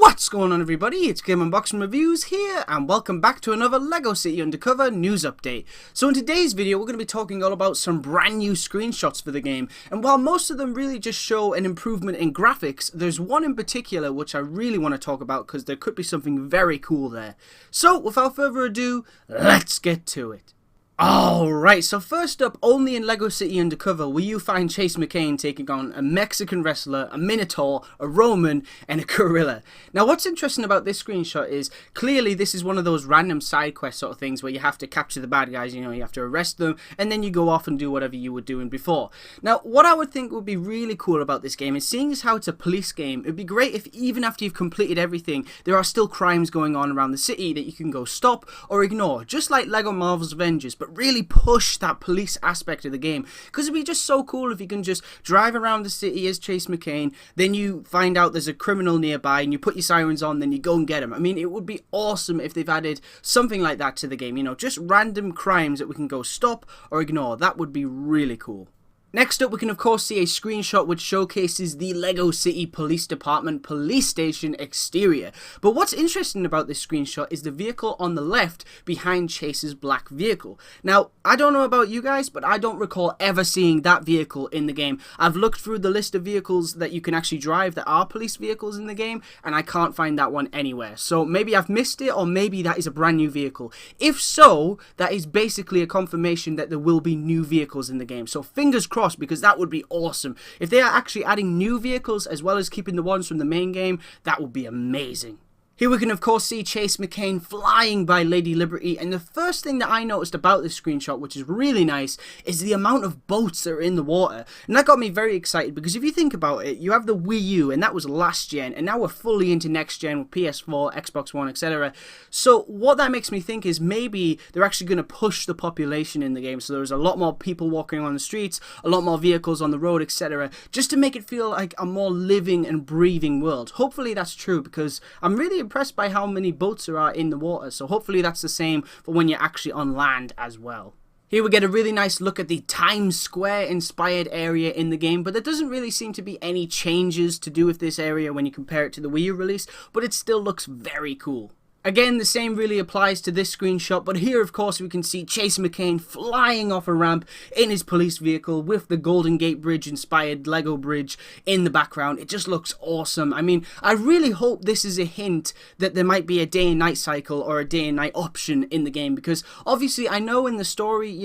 What's going on, everybody? It's Game Unboxing Reviews here, and welcome back to another LEGO City Undercover News Update. So in today's video, we're going to be talking all about some brand new screenshots for the game, and while most of them really just show an improvement in graphics, there's one in particular which I really want to talk about because there could be something very cool there. So without further ado, let's get to it. Alright, so first up, only in LEGO City Undercover will you find Chase McCain taking on a Mexican wrestler, a Minotaur, a Roman, and a gorilla. Now what's interesting about this screenshot is, clearly this is one of those random side quest sort of things where you have to capture the bad guys, you have to arrest them, and then you go off and do whatever you were doing before. Now what I would think would be really cool about this game is, seeing as how it's a police game, it'd be great if even after you've completed everything, there are still crimes going on around the city that you can go stop or ignore, just like LEGO Marvel's Avengers, but really push that police aspect of the game, because it'd be just so cool if you can just drive around the city as Chase McCain, then you find out there's a criminal nearby and you put your sirens on, then you go and get him. I mean, it would be awesome if they've added something like that to the game, just random crimes that we can go stop or ignore. That would be really cool. Next up, we can of course see a screenshot which showcases the LEGO City Police Department police station exterior. But what's interesting about this screenshot is the vehicle on the left behind Chase's black vehicle. Now, I don't know about you guys, but I don't recall ever seeing that vehicle in the game. I've looked through the list of vehicles that you can actually drive that are police vehicles in the game, and I can't find that one anywhere. So maybe I've missed it, or maybe that is a brand new vehicle. If so, that is basically a confirmation that there will be new vehicles in the game. So fingers crossed, because that would be awesome. If they are actually adding new vehicles as well as keeping the ones from the main game, that would be amazing. Here we can of course see Chase McCain flying by Lady Liberty, and the first thing that I noticed about this screenshot, which is really nice, is the amount of boats that are in the water. And that got me very excited, because if you think about it, you have the Wii U, and that was last gen, and now we're fully into next gen with PS4, Xbox One, etc. So what that makes me think is maybe they're actually going to push the population in the game, so there's a lot more people walking on the streets, a lot more vehicles on the road, etc. just to make it feel like a more living and breathing world. Hopefully that's true, because I'm really impressed by how many boats there are in the water, so hopefully that's the same for when you're actually on land as well. Here we get a really nice look at the Times Square inspired area in the game, but there doesn't really seem to be any changes to do with this area when you compare it to the Wii U release, but it still looks very cool. Again, the same really applies to this screenshot, but here of course we can see Chase McCain flying off a ramp in his police vehicle with the Golden Gate Bridge inspired Lego bridge in the background. It just looks awesome. I mean, I really hope this is a hint that there might be a day and night cycle or a day and night option in the game, because obviously I know in the story,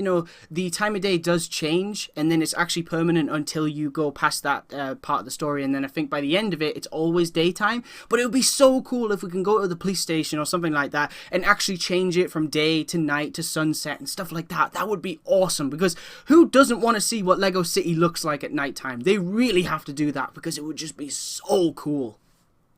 the time of day does change, and then it's actually permanent until you go past that part of the story, and then I think by the end of it, it's always daytime. But it would be so cool if we can go to the police station or something like that and actually change it from day to night to sunset and stuff like that. That would be awesome, because who doesn't want to see what LEGO City looks like at nighttime? They really have to do that, because it would just be so cool.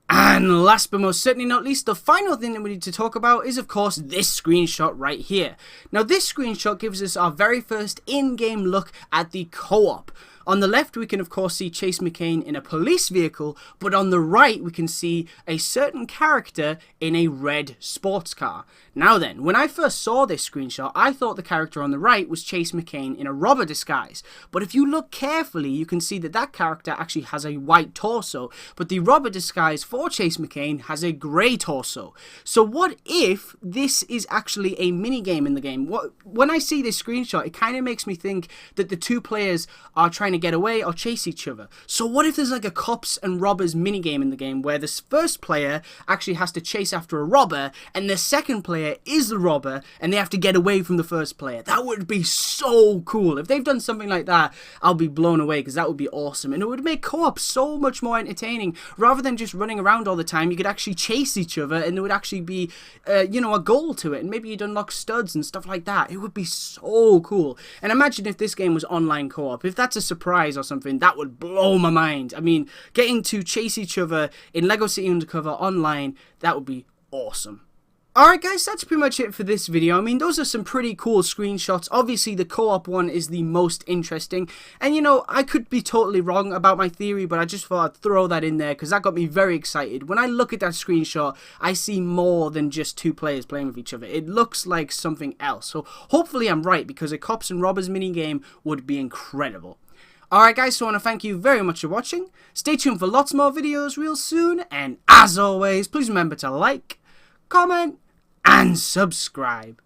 And last but most certainly not least, the final thing that we need to talk about is of course this screenshot right here. Now this screenshot gives us our very first in-game look at the co-op. On the left we can of course see Chase McCain in a police vehicle, but on the right we can see a certain character in a red sports car. Now then, when I first saw this screenshot, I thought the character on the right was Chase McCain in a robber disguise. But if you look carefully, you can see that that character actually has a white torso, but the robber disguise for Chase McCain has a grey torso. So what if this is actually a minigame in the game? When I see this screenshot, it kind of makes me think that the two players are trying to get away or chase each other. So what if there's like a cops and robbers minigame in the game, where this first player actually has to chase after a robber, and the second player is the robber, and they have to get away from the first player? That would be so cool. If they've done something like that, I'll be blown away, because that would be awesome, and it would make co-op so much more entertaining. Rather than just running around all the time, you could actually chase each other, and there would actually be a goal to it, and maybe you'd unlock studs and stuff like that. It would be so cool. And imagine if this game was online co-op. If that's a surprise or something, that would blow my mind. I mean, getting to chase each other in LEGO City Undercover online, that would be awesome. Alright guys, that's pretty much it for this video. I mean, those are some pretty cool screenshots. Obviously, the co-op one is the most interesting. And I could be totally wrong about my theory, but I just thought I'd throw that in there because that got me very excited. When I look at that screenshot, I see more than just two players playing with each other. It looks like something else. So hopefully I'm right, because a cops and robbers minigame would be incredible. Alright guys, so I want to thank you very much for watching. Stay tuned for lots more videos real soon, and as always, please remember to like, comment, and subscribe.